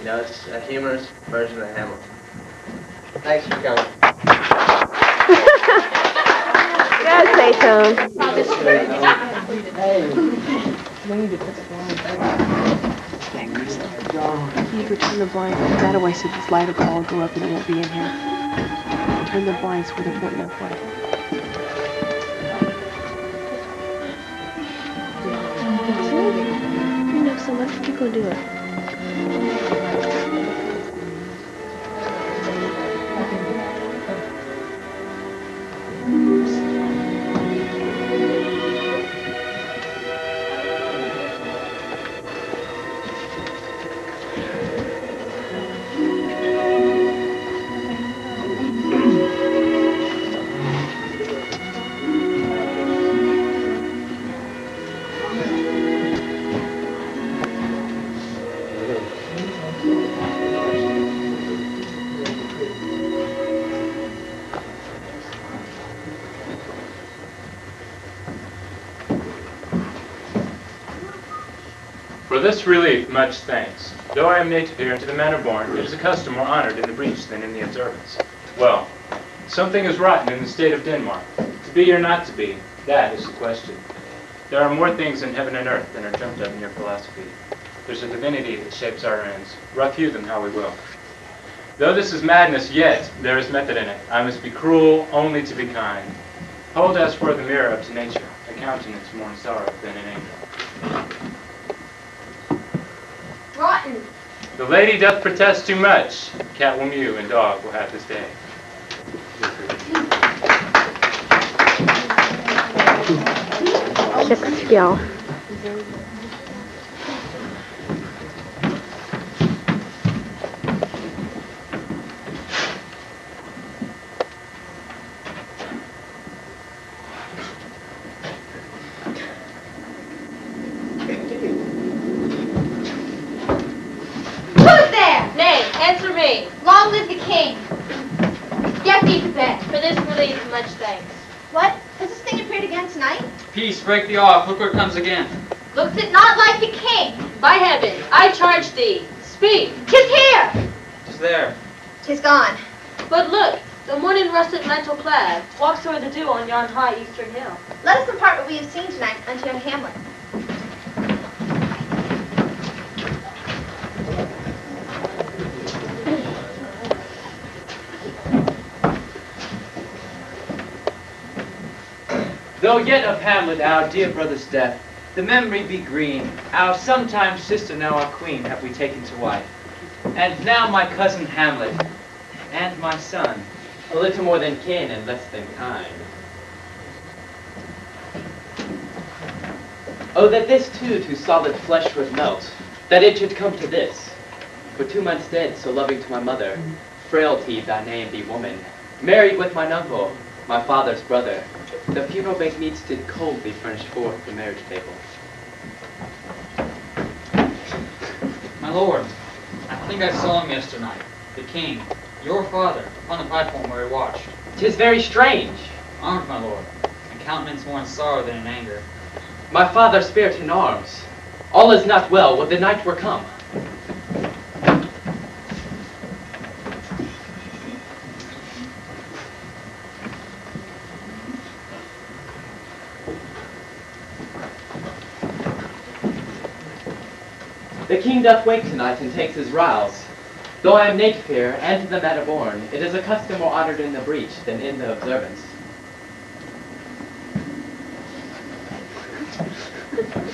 You know, it's a humorous version of Hamlet. Thanks for coming. Good, say Tom. You could turn the blinds that way so this light will all go up and it won't be in here. Turn the blinds where the foot enough way. You know so much. You go do it. For this relief, much thanks. Though I am native here and to the manner born, it is a custom more honored in the breach than in the observance. Well, something is rotten in the state of Denmark. To be or not to be, that is the question. There are more things in heaven and earth than are dreamt of in your philosophy. There's a divinity that shapes our ends. Rough hew them how we will. Though this is madness, yet there is method in it. I must be cruel only to be kind. Hold as for the mirror up to nature, a countenance more in sorrow than in anger. Rotten. The lady doth protest too much. Cat will mew and dog will have his day. Check skill. Answer me. Long live the king. Get thee to bed. For this relief, much thanks. What? Has this thing appeared again tonight? Peace, break thee off. Look where it comes again. Looks it not like the king? By heaven, I charge thee. Speak. 'Tis here. 'Tis there. 'Tis gone. But look, the morning russet mantle clad walks o'er the dew on yon high eastern hill. Let us impart what we have seen tonight unto young Hamlet. Though yet of Hamlet, our dear brother's death, the memory be green. Our sometime sister, now our queen, have we taken to wife. And now my cousin Hamlet, and my son. A little more than kin and less than kind. Oh, that this too to solid flesh would melt, that it should come to this. For 2 months dead, so loving to my mother, frailty thy name be woman, married with mine uncle, my father's brother. The funeral bake meats did coldly furnish forth the marriage table. My lord, I think I saw him yesternight, the king, your father, upon the platform where he watched. 'Tis very strange. Armed, my lord, and countenance more in sorrow than in anger. My father spirit in arms. All is not well, would the night were come. The king doth wake tonight and takes his rouse. Though I am native here, and to the manner born, it is a custom more honored in the breach than in the observance.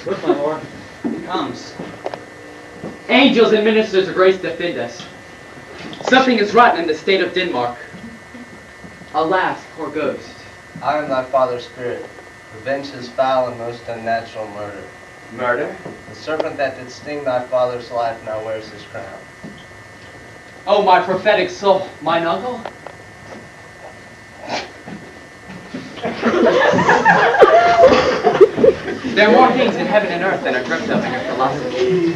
Look, my lord, he comes. Angels and ministers of grace defend us. Something is rotten in the state of Denmark. Alas, poor ghost. I am thy father's spirit. Revenge his foul and most unnatural murder. Murder? The serpent that did sting thy father's life now wears his crown. Oh, my prophetic soul, mine uncle? There are more things in heaven and earth than are dreamt of in your philosophy.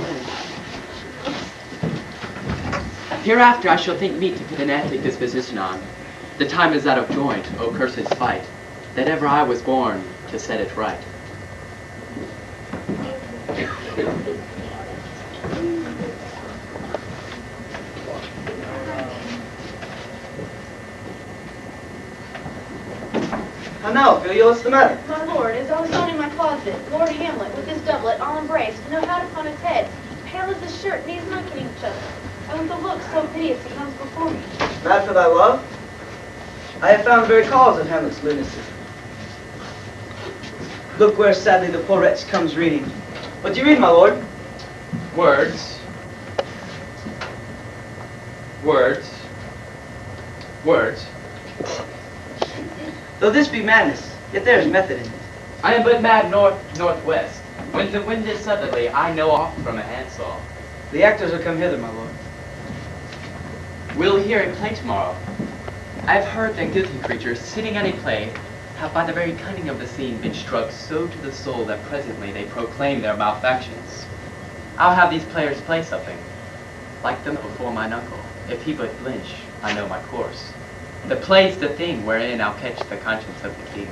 Hereafter I shall think meet to put an athlete disposition on. The time is out of joint, O cursed spite, that ever I was born to set it right. now, Ophelia, what's the matter? My lord, as I was stoning my closet, Lord Hamlet, with his doublet, all embraced, and no hat upon his head, pale as his shirt, and he is not getting each other. And with a look so piteous, he comes before me. Mad for thy love? I have found the very cause of Hamlet's lunacy. Look where sadly the poor wretch comes reading. What do you read, my lord? Words. Words. Words. Though this be madness, yet there is method in it. I am but mad northwest. When the wind is southerly, I know off from a handsaw. The actors are come hither, my lord. We'll hear a play tomorrow. I have heard that guilty creatures sitting at a play have by the very cunning of the scene been struck so to the soul that presently they proclaim their malefactions. I'll have these players play something, like them before mine uncle. If he but blench, I know my course. The play's the thing wherein I'll catch the conscience of the king.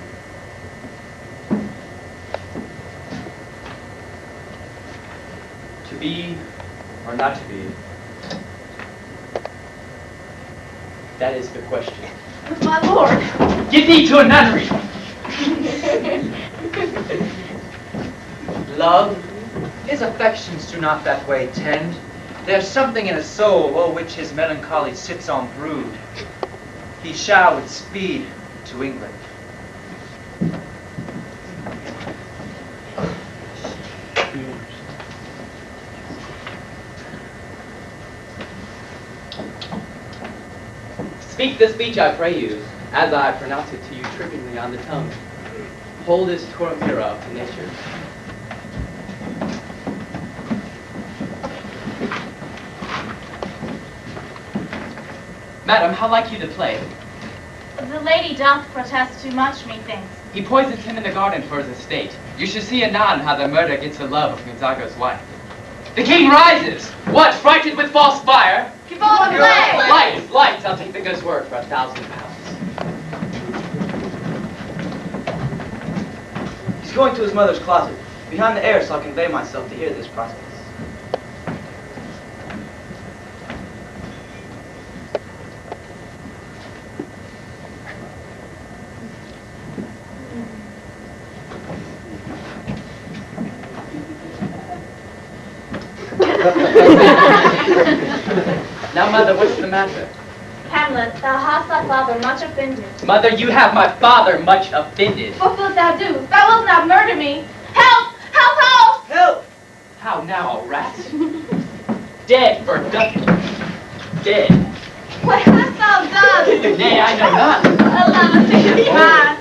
To be or not to be, that is the question. My lord! Get thee to a nunnery! Love, his affections do not that way tend. There's something in his soul o'er which his melancholy sits on brood. He shall with speed to England. Speak the speech, I pray you, as I pronounce it to you trippingly on the tongue. Hold this tura mira up to nature. Madam, how like you to play? The lady doth protest too much, methinks. He poisons him in the garden for his estate. You should see anon how the murder gets the love of Gonzaga's wife. The king rises! What, frightened with false fire? Keep on the play! Lights, lights! I'll take the good's word for 1,000 pounds. He's going to his mother's closet. Behind the arras I'll convey myself to hear this process. Now, mother, what's the matter? Hamlet, thou hast thy father much offended. Mother, you have my father much offended. What wilt thou do? Thou wilt not murder me. Help! Help! Help! Help! How now, rat? Dead for ducking. Dead. What hast thou done? Nay, I know not. Allow us to be kind.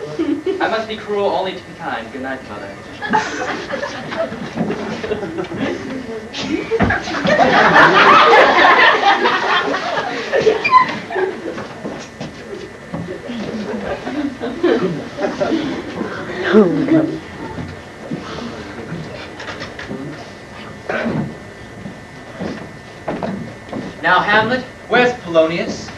I must be cruel only to be kind. Good night, mother. Now, Hamlet, where's Polonius?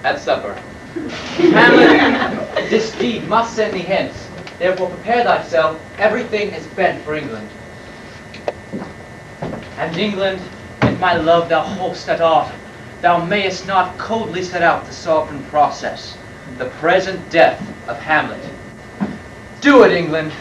At supper. Hamlet, this deed must send thee hence. Therefore prepare thyself, everything is bent for England. And England, if my love thou hold'st at aught, thou mayest not coldly set out the sovereign process, the present death of Hamlet. Do it, England!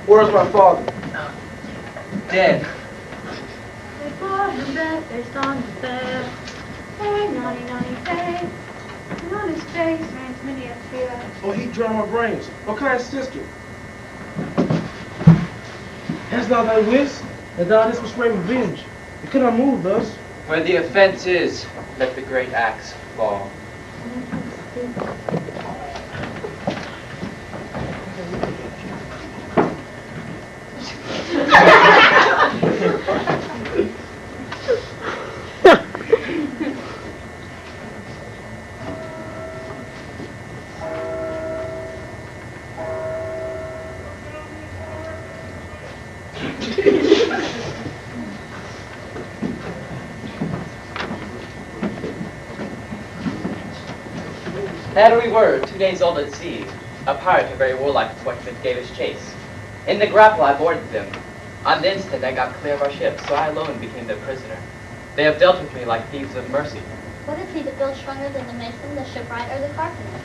Where's my father? Dead. They brought him back based on the fair. Hey, naughty, naughty, hey. And on his face reigns many a fear. Oh, he drowned my brains. What kind of sister? Hast thou thy wits, and thou didst persuade revenge? You cannot move thus. Where the offense is, let the great axe fall. There we were, 2 days old at sea. A pirate, a very warlike appointment, gave us chase. In the grapple I boarded them. On the instant I got clear of our ship, so I alone became their prisoner. They have dealt with me like thieves of mercy. What is he that builds stronger than the mason, the shipwright, or the carpenter?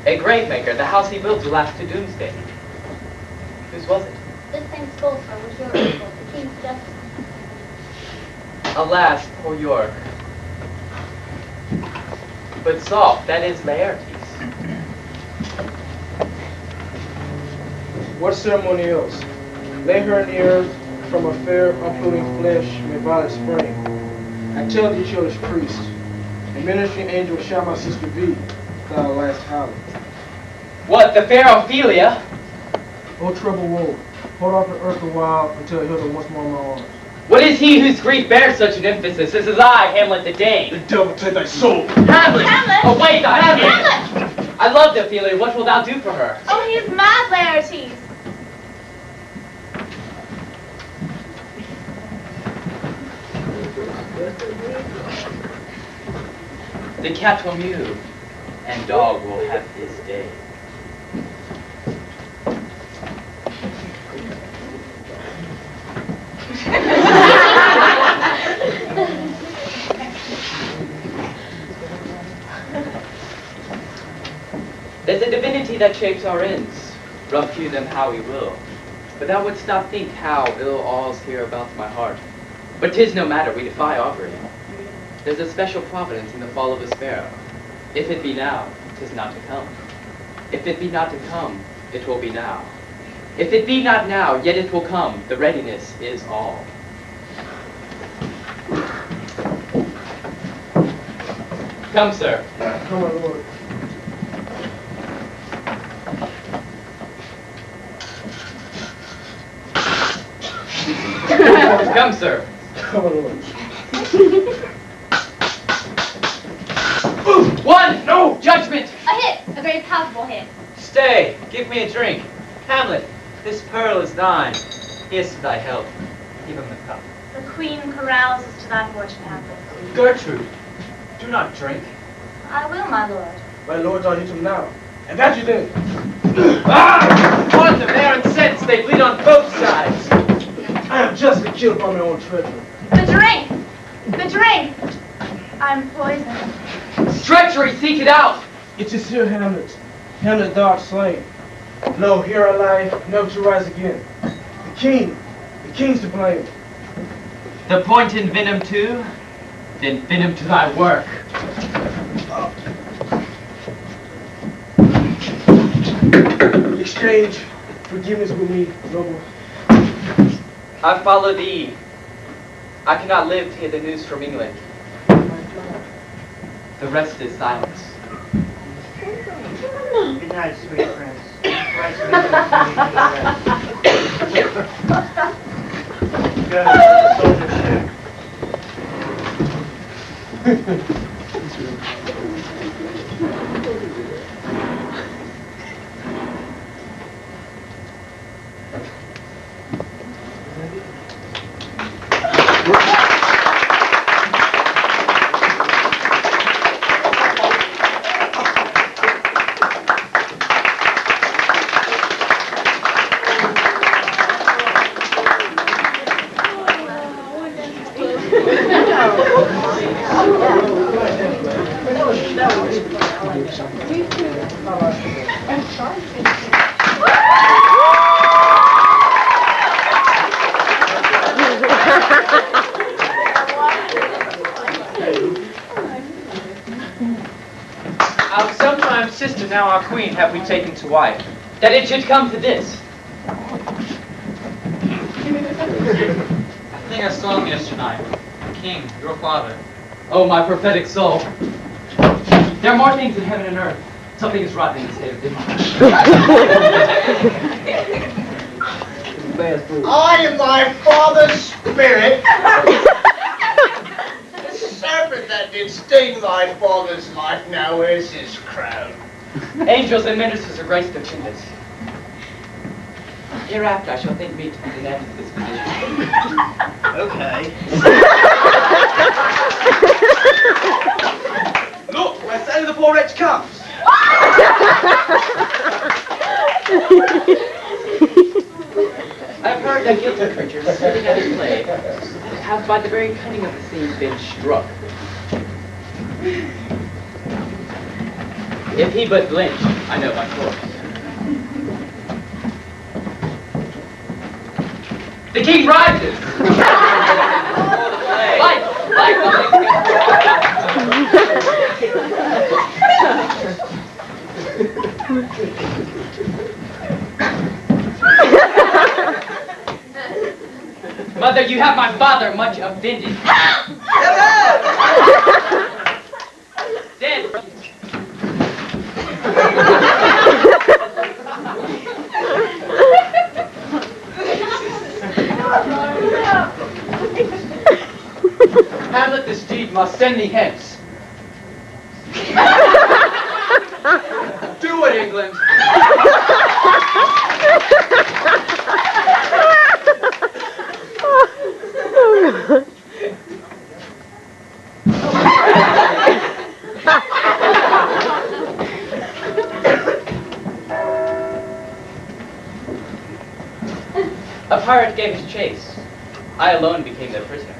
A grave maker, the house he builds will last to doomsday. Whose was it? This same Spolster was your uncle, the king's justice. Alas, poor York. But soft, that is Laertes. What ceremony else? Lay her in the earth, from a fair, unpolluting flesh may violet spring. I tell thee, churlish priest, a ministering angel shall my sister be, thou last Hamlet. What, the fair Ophelia? O troubled woe, hold off the earth a while until I hear her once more in my arms. What is he whose grief bears such an emphasis? This is I, Hamlet the Dane. The devil take thy soul! Hamlet! Hamlet! Away, thou Hamlet! Hamlet! I loved Ophelia. What wilt thou do for her? Oh, he's mad, Laertes. The cat will mew, and dog will have his day. There's a divinity that shapes our ends, rough hew them how we will. But thou wouldst not think how ill all's here about my heart. But 'tis no matter, we defy augury. There's a special providence in the fall of a sparrow. If it be now, 'tis not to come. If it be not to come, it will be now. If it be not now, yet it will come. The readiness is all. Come, sir. Come, my lord. Come, sir. Come, my lord. One! No! Judgment! A hit! A very palpable hit. Stay, give me a drink. Hamlet, this pearl is thine. Here's to thy health. Give him the cup. The queen carouse us to thy fortune, Hamlet. Gertrude, do not drink. I will, my lord. My lords are hit him now. And that you then. On them, they are incensed. They bleed on both sides. I am justly killed by my own treachery. The drink! The drink! I'm poisoned. Treachery, seek it out! It is here, Hamlet. Hamlet, thou art slain. Lo, here I lie, never to rise again. The king's to blame. The point in venom too? Then venom to thy work. Exchange forgiveness with me, noble. I follow thee. I cannot live to hear the news from England. The rest is silence. Good night, sweet prince. Go to the soldier ship. Our sometime sister, now our queen, have we taken to wife. That it should come to this. I think I saw him yesterday. king, your father. Oh, my prophetic soul. There are more things in heaven and earth. Something is rotten in the state of Denmark. I am thy father's spirit. The serpent that did sting thy father's life now wears his crown. Angels and ministers are graced to defend us. Hereafter I shall think meet to put an end to this position. Okay. Look, where Sally the poor wretch comes. I've heard that guilty creatures sitting at his play have by the very cunning of the scene been struck. If he but flinch, I know my course. The king rises! Light! Mother, you have my father much offended. Dead. Hamlet, this deed must send thee hence. Do it, England. A pirate gave us chase. I alone became their prisoner.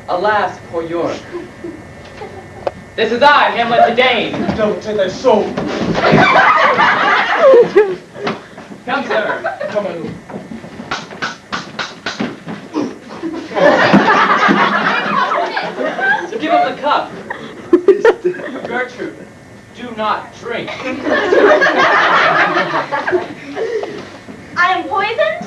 Alas, poor York. This is I, Hamlet the Dane. Don't take thy soul. Come, sir. Come on. So give him the cup. Gertrude, do not drink. I am poisoned?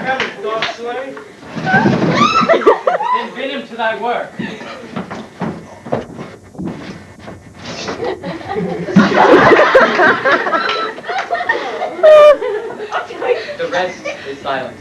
Hamlet, dog slain. Then bid him to thy work. The rest is silence.